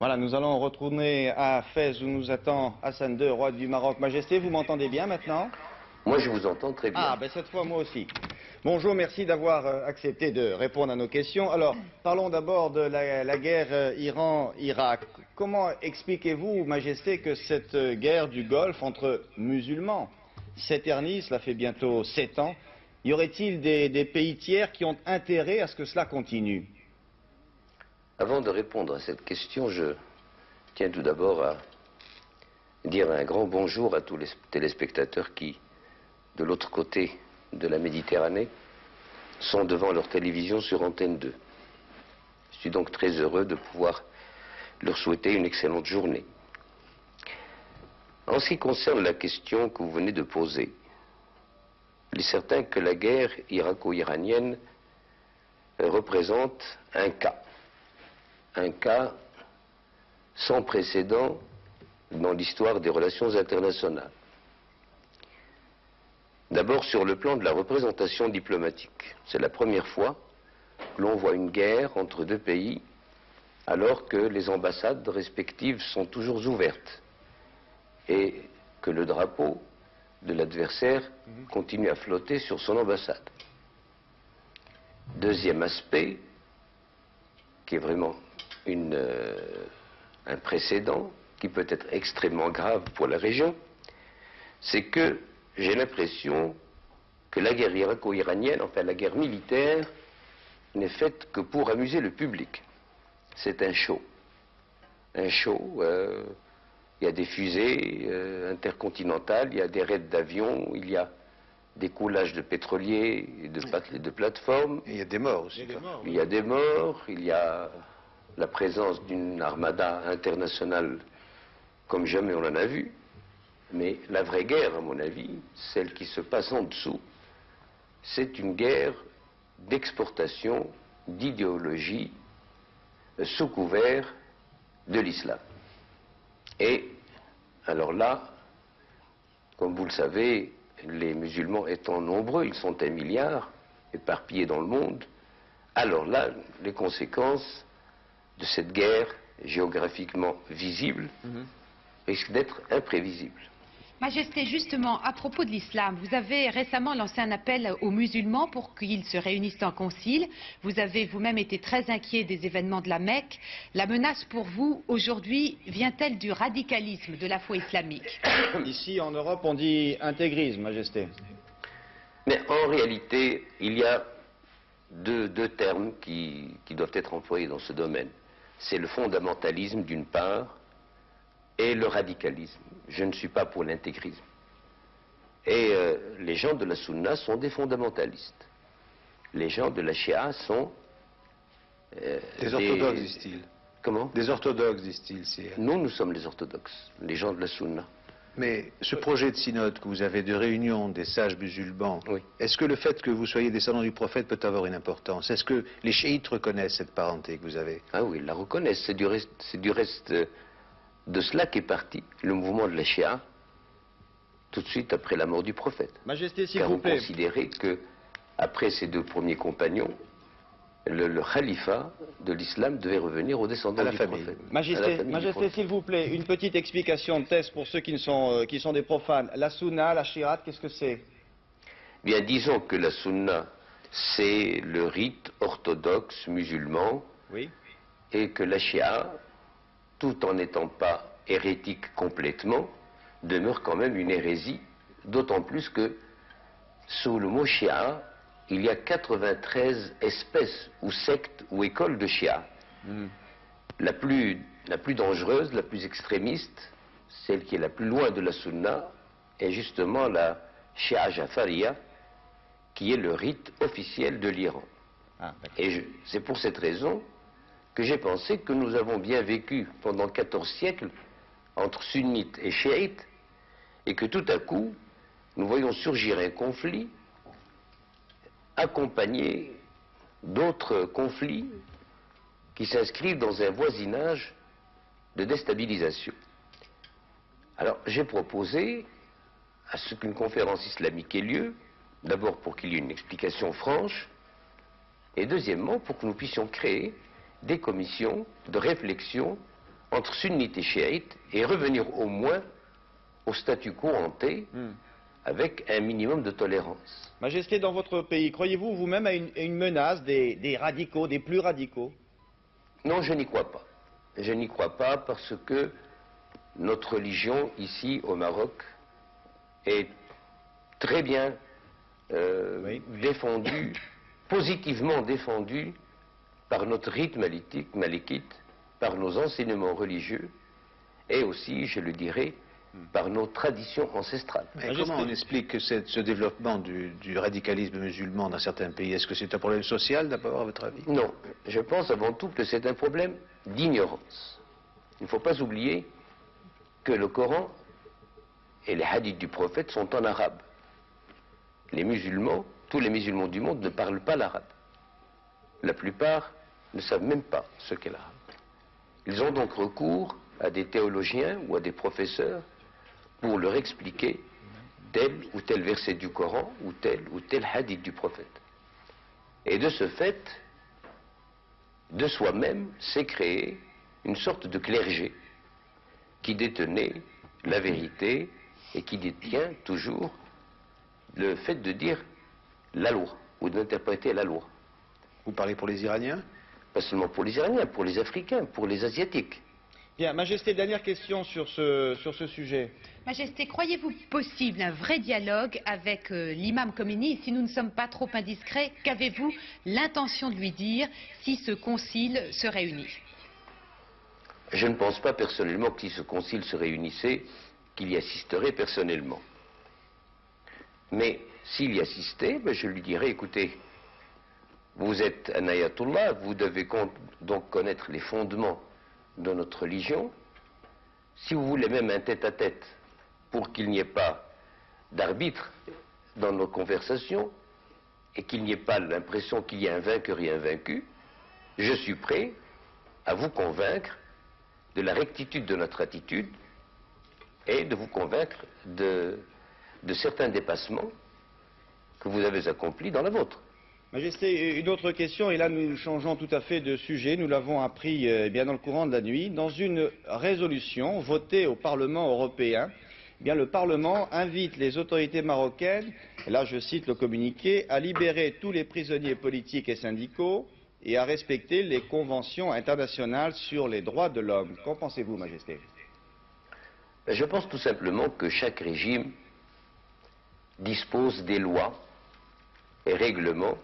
Voilà, nous allons retourner à Fès où nous attend Hassan II, roi du Maroc. Majesté, vous m'entendez bien maintenant? Moi, je vous entends très bien. Ah, ben cette fois, moi aussi. Bonjour, merci d'avoir accepté de répondre à nos questions. Alors, parlons d'abord de la guerre Iran-Irak. Comment expliquez-vous, Majesté, que cette guerre du Golfe entre musulmans s'éternise? Cela fait bientôt 7 ans. Y aurait-il des pays tiers qui ont intérêt à ce que cela continue? Avant de répondre à cette question, je tiens tout d'abord à dire un grand bonjour à tous les téléspectateurs qui, de l'autre côté de la Méditerranée, sont devant leur télévision sur Antenne 2. Je suis donc très heureux de pouvoir leur souhaiter une excellente journée. En ce qui concerne la question que vous venez de poser, il est certain que la guerre irako-iranienne représente un cas sans précédent dans l'histoire des relations internationales. D'abord sur le plan de la représentation diplomatique. C'est la première fois que l'on voit une guerre entre deux pays alors que les ambassades respectives sont toujours ouvertes et que le drapeau de l'adversaire continue à flotter sur son ambassade. Deuxième aspect, qui est vraiment un précédent qui peut être extrêmement grave pour la région, c'est que j'ai l'impression que la guerre irako-iranienne, enfin la guerre militaire, n'est faite que pour amuser le public. C'est un show. Un show, il y a des fusées intercontinentales, il y a des raids d'avions, il y a des coulages de pétroliers et de plateformes. Et il y a des morts aussi. Il y a des morts, il y a la présence d'une armada internationale comme jamais on en a vu. Mais la vraie guerre, à mon avis, celle qui se passe en dessous, c'est une guerre d'exportation d'idéologie sous couvert de l'islam. Et alors là, comme vous le savez, les musulmans étant nombreux, ils sont 1 milliard, éparpillés dans le monde, alors là, les conséquences de cette guerre géographiquement visible risquent d'être imprévisibles. Majesté, justement, à propos de l'islam, vous avez récemment lancé un appel aux musulmans pour qu'ils se réunissent en concile. Vous avez vous-même été très inquiet des événements de la Mecque. La menace pour vous, aujourd'hui, vient-elle du radicalisme de la foi islamique? Ici, en Europe, on dit intégrisme, Majesté. Mais en réalité, il y a deux termes qui doivent être employés dans ce domaine. C'est le fondamentalisme d'une part et le radicalisme. Je ne suis pas pour l'intégrisme. Et les gens de la Sunna sont des fondamentalistes. Les gens de la Shia sont... des orthodoxes, disent-ils. Comment? Des orthodoxes, disent-ils. Nous sommes les orthodoxes, les gens de la Sunna. Mais ce projet de synode que vous avez de réunion des sages musulmans, oui. Est-ce que le fait que vous soyez descendants du prophète peut avoir une importance? Est-ce que les chiites reconnaissent cette parenté que vous avez? Ah oui, ils la reconnaissent. C'est du reste de cela qu'est parti le mouvement de la Shia tout de suite après la mort du prophète. Majesté, s'il Car vous on plaît. considérait que, après ces deux premiers compagnons, le khalifa de l'islam devait revenir aux descendants du prophète. Majesté, s'il vous plaît, une petite explication de thèse pour ceux qui sont des profanes. La sunna, la shi'at, qu'est-ce que c'est? Bien, disons que la sunna, c'est le rite orthodoxe musulman, oui. Et que la shia, tout en n'étant pas hérétique complètement, demeure quand même une hérésie, d'autant plus que sous le mot shia, il y a 93 espèces ou sectes ou écoles de shia. La plus dangereuse, la plus extrémiste, celle qui est la plus loin de la sunna, est justement la shia jafariya, qui est le rite officiel de l'Iran. Et c'est pour cette raison que j'ai pensé que nous avons bien vécu pendant 14 siècles entre sunnites et chiites, et que tout à coup, nous voyons surgir un conflit accompagné d'autres conflits qui s'inscrivent dans un voisinage de déstabilisation. Alors, j'ai proposé à ce qu'une conférence islamique ait lieu, d'abord pour qu'il y ait une explication franche, et deuxièmement pour que nous puissions créer des commissions de réflexion entre sunnites et chiites et revenir au moins au statu quo ante avec un minimum de tolérance. Majesté, dans votre pays, croyez-vous vous-même à une menace des radicaux, des plus radicaux? Non, je n'y crois pas. Je n'y crois pas parce que notre religion, ici au Maroc, est très bien défendue, positivement défendue par notre rite malékite, par nos enseignements religieux et aussi, je le dirais, par nos traditions ancestrales. Mais comment on explique ce développement du radicalisme musulman dans certains pays? Est-ce que c'est un problème social d'abord, à votre avis? Non, je pense avant tout que c'est un problème d'ignorance. Il ne faut pas oublier que le Coran et les hadiths du prophète sont en arabe. Les musulmans, tous les musulmans du monde ne parlent pas l'arabe. La plupart ne savent même pas ce qu'est l'arabe. Ils ont donc recours à des théologiens ou à des professeurs pour leur expliquer tel ou tel verset du Coran ou tel hadith du prophète. Et de ce fait, de soi-même, s'est créé une sorte de clergé qui détenait la vérité et qui détient toujours le fait de dire la loi ou d'interpréter la loi. Vous parlez pour les Iraniens? Pas seulement pour les Iraniens, pour les Africains, pour les Asiatiques. Bien, Majesté, dernière question sur ce sujet. Majesté, croyez-vous possible un vrai dialogue avec l'imam Khomeini? Si nous ne sommes pas trop indiscrets, qu'avez-vous l'intention de lui dire si ce concile se réunit? Je ne pense pas personnellement que si ce concile se réunissait, qu'il y assisterait personnellement. Mais s'il y assistait, je lui dirais, écoutez, vous êtes un ayatollah, vous devez donc connaître les fondements de notre religion. Si vous voulez même un tête-à-tête pour qu'il n'y ait pas d'arbitre dans nos conversations et qu'il n'y ait pas l'impression qu'il y a un vainqueur et un vaincu, je suis prêt à vous convaincre de la rectitude de notre attitude et de vous convaincre de certains dépassements que vous avez accomplis dans la vôtre. Majesté, une autre question, et là nous changeons tout à fait de sujet, nous l'avons appris bien dans le courant de la nuit. Dans une résolution votée au Parlement européen, bien, le Parlement invite les autorités marocaines, et là je cite le communiqué, à libérer tous les prisonniers politiques et syndicaux et à respecter les conventions internationales sur les droits de l'homme. Qu'en pensez-vous, Majesté? Je pense tout simplement que chaque régime dispose des lois et règlements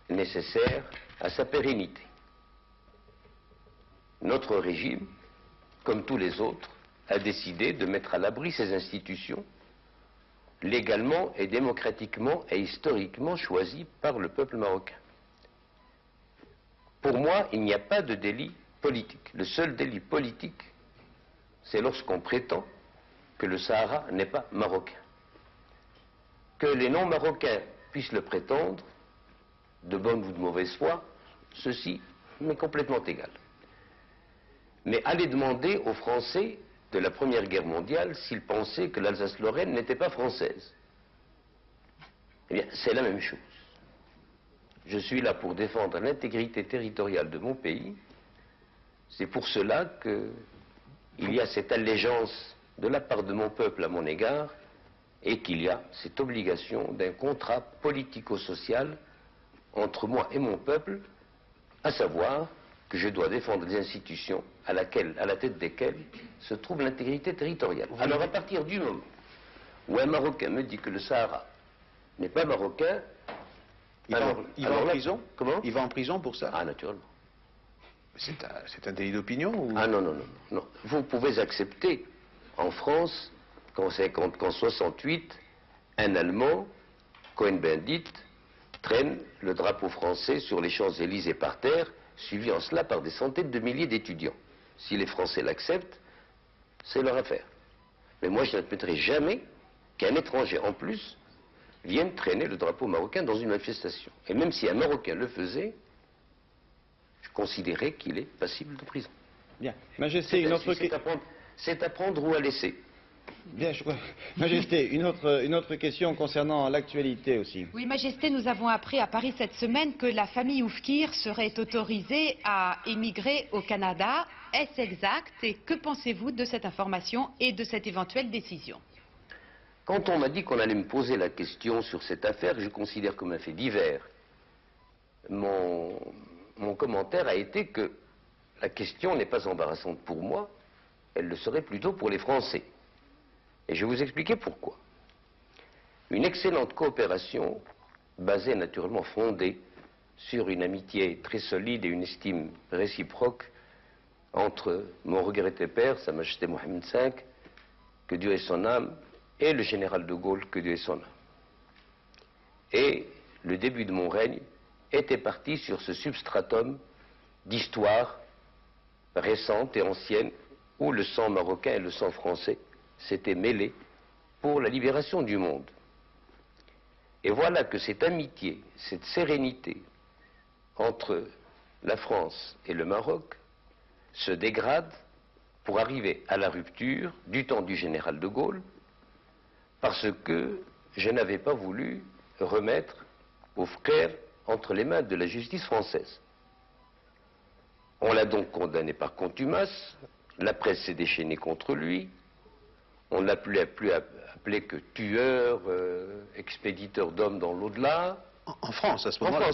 nécessaires à sa pérennité. Notre régime, comme tous les autres, a décidé de mettre à l'abri ces institutions légalement et démocratiquement et historiquement choisies par le peuple marocain. Pour moi, il n'y a pas de délit politique. Le seul délit politique, c'est lorsqu'on prétend que le Sahara n'est pas marocain. Que les non-marocains puissent le prétendre, de bonne ou de mauvaise foi, ceci m'est complètement égal. Mais allez demander aux Français de la Première Guerre mondiale s'ils pensaient que l'Alsace-Lorraine n'était pas française. Eh bien, c'est la même chose. Je suis là pour défendre l'intégrité territoriale de mon pays. C'est pour cela qu'il y a cette allégeance de la part de mon peuple à mon égard et qu'il y a cette obligation d'un contrat politico-social entre moi et mon peuple, à savoir que je dois défendre des institutions à la tête desquelles se trouve l'intégrité territoriale. Alors à partir du moment où un Marocain me dit que le Sahara n'est pas marocain, il va en prison? Comment? Il va en prison pour ça? Ah, naturellement. C'est un délit d'opinion ou... Ah non, non, non, non. Vous pouvez accepter en France qu'en 68, un Allemand, Cohn-Bendit, traîne le drapeau français sur les Champs-Élysées par terre, suivi en cela par des centaines de milliers d'étudiants. Si les Français l'acceptent, c'est leur affaire. Mais moi, je n'admettrai jamais qu'un étranger, en plus, vienne traîner le drapeau marocain dans une manifestation. Et même si un Marocain le faisait, je considérais qu'il est passible de prison. Bien. Majesté, une autre question. C'est à prendre ou à laisser. Bien, je crois. Majesté, une autre question concernant l'actualité aussi. Oui, Majesté, nous avons appris à Paris cette semaine que la famille Oufkir serait autorisée à émigrer au Canada. Est-ce exact et que pensez-vous de cette information et de cette éventuelle décision? Quand on m'a dit qu'on allait me poser la question sur cette affaire, que je considère comme un fait divers, mon commentaire a été que la question n'est pas embarrassante pour moi, elle le serait plutôt pour les Français. Et je vais vous expliquer pourquoi. Une excellente coopération, basée naturellement fondée sur une amitié très solide et une estime réciproque entre mon regretté père, Sa Majesté Mohamed V, que Dieu ait son âme, et le général de Gaulle, que Dieu ait son âme. Et le début de mon règne était parti sur ce substratum d'histoire récente et ancienne où le sang marocain et le sang français s'étaient mêlés pour la libération du monde. Et voilà que cette amitié, cette sérénité entre la France et le Maroc se dégrade pour arriver à la rupture du temps du général de Gaulle, parce que je n'avais pas voulu remettre Oufkir entre les mains de la justice française. On l'a donc condamné par contumace, la presse s'est déchaînée contre lui, on ne l'a plus appelé que tueur, expéditeur d'hommes dans l'au-delà. En France, à ce moment-là?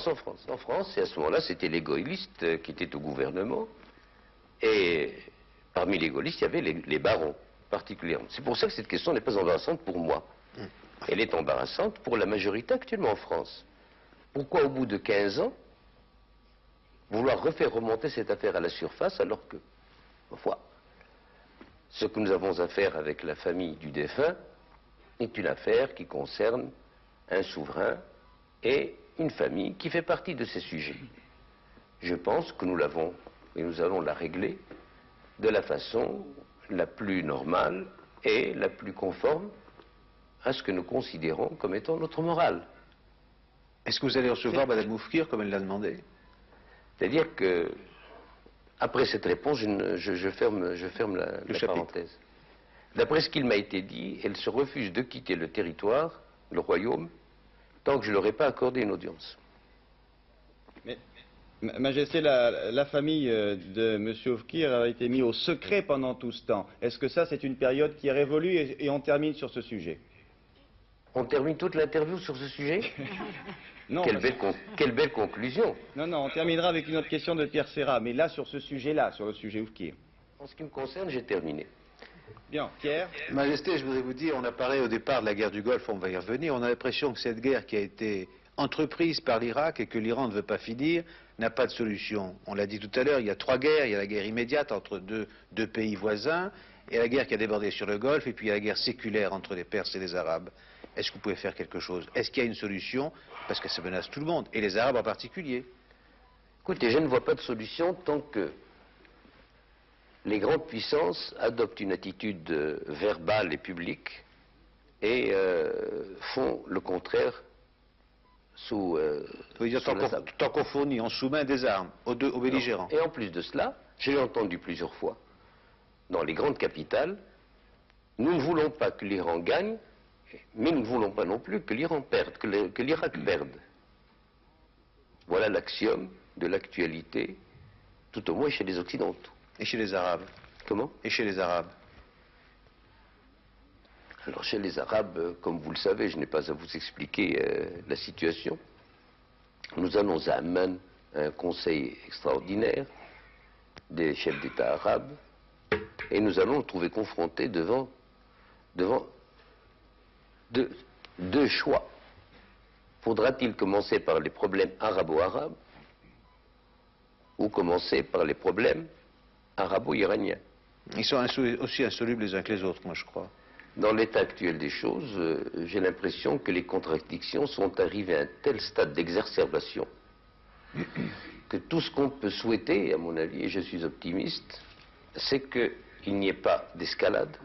En France, et à ce moment-là, c'était les gaullistes qui étaient au gouvernement, et parmi les gaullistes, il y avait les barons, particulièrement. C'est pour ça que cette question n'est pas embarrassante pour moi. Elle est embarrassante pour la majorité actuellement en France. Pourquoi, au bout de 15 ans, vouloir refaire remonter cette affaire à la surface, alors que, ma foi, ce que nous avons à faire avec la famille du défunt est une affaire qui concerne un souverain et une famille qui fait partie de ces sujets. Je pense que nous l'avons, et nous allons la régler de la façon la plus normale et la plus conforme à ce que nous considérons comme étant notre morale. Est-ce que vous allez recevoir Mme Oufkir comme elle l'a demandé? C'est-à-dire que, après cette réponse, je ferme la parenthèse. D'après ce qu'il m'a été dit, elle se refuse de quitter le territoire, le royaume, tant que je ne leur ai pas accordé une audience. Mais, Majesté, la famille de M. Oufkir a été mise au secret pendant tout ce temps. Est-ce que ça, c'est une période qui est révolue et on termine sur ce sujet? On termine toute l'interview sur ce sujet? Non. Quelle belle conclusion. Non, on terminera avec une autre question de Pierre Serra, mais là, sur ce sujet-là, sur le sujet Oufkir. En ce qui me concerne, j'ai terminé. Bien, Pierre? Majesté, je voudrais vous dire, on a parlé au départ de la guerre du Golfe, on va y revenir, on a l'impression que cette guerre qui a été entreprise par l'Irak et que l'Iran ne veut pas finir, n'a pas de solution. On l'a dit tout à l'heure, il y a trois guerres, il y a la guerre immédiate entre deux pays voisins, et la guerre qui a débordé sur le Golfe, et puis il y a la guerre séculaire entre les Perses et les Arabes. Est-ce que vous pouvez faire quelque chose? Est-ce qu'il y a une solution? Parce que ça menace tout le monde, et les Arabes en particulier. Écoutez, je ne vois pas de solution tant que les grandes puissances adoptent une attitude verbale et publique et font le contraire sous tant qu'on fournit, on soumet des armes aux belligérants. Et en plus de cela, je l'ai entendu plusieurs fois, dans les grandes capitales, nous ne voulons pas que l'Iran gagne, mais nous ne voulons pas non plus que l'Iran perde, que l'Irak perde. Voilà l'axiome de l'actualité, tout au moins chez les Occidentaux. Et chez les Arabes? Comment? Et chez les Arabes? Alors chez les Arabes, comme vous le savez, je n'ai pas à vous expliquer la situation. Nous allons à Amman, un conseil extraordinaire des chefs d'État arabes, et nous allons nous trouver confrontés devant deux choix. Faudra-t-il commencer par les problèmes arabo-arabes ou commencer par les problèmes arabo-iraniens? Ils sont aussi insolubles les uns que les autres, moi je crois. Dans l'état actuel des choses, j'ai l'impression que les contradictions sont arrivées à un tel stade d'exacerbation que tout ce qu'on peut souhaiter, à mon avis, et je suis optimiste, c'est qu'il n'y ait pas d'escalade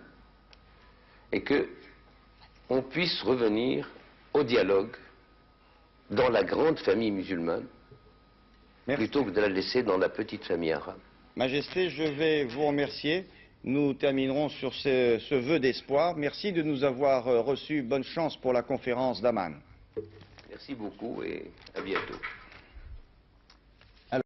et qu'on puisse revenir au dialogue dans la grande famille musulmane, plutôt que de la laisser dans la petite famille arabe. Majesté, je vais vous remercier. Nous terminerons sur ce vœu d'espoir. Merci de nous avoir reçus. Bonne chance pour la conférence d'Amman. Merci beaucoup et à bientôt.